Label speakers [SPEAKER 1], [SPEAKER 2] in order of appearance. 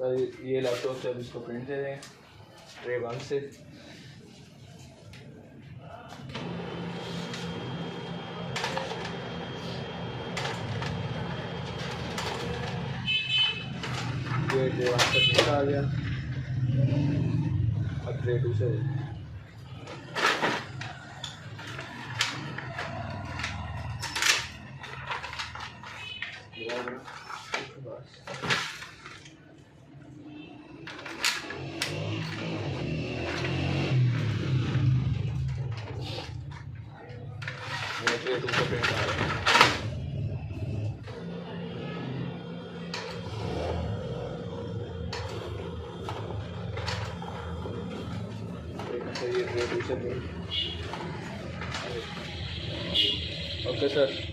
[SPEAKER 1] Sir ये laptop से अब इसको प्रिंट दे दें ट्रे 1 से। ये ट्रे 1 से प्रिंट आ गया। अब ट्रे 2 से ट्रे 2 से प्रिंट आ रहा है। ये ट्रे 2 से प्रिंट। Okay sir.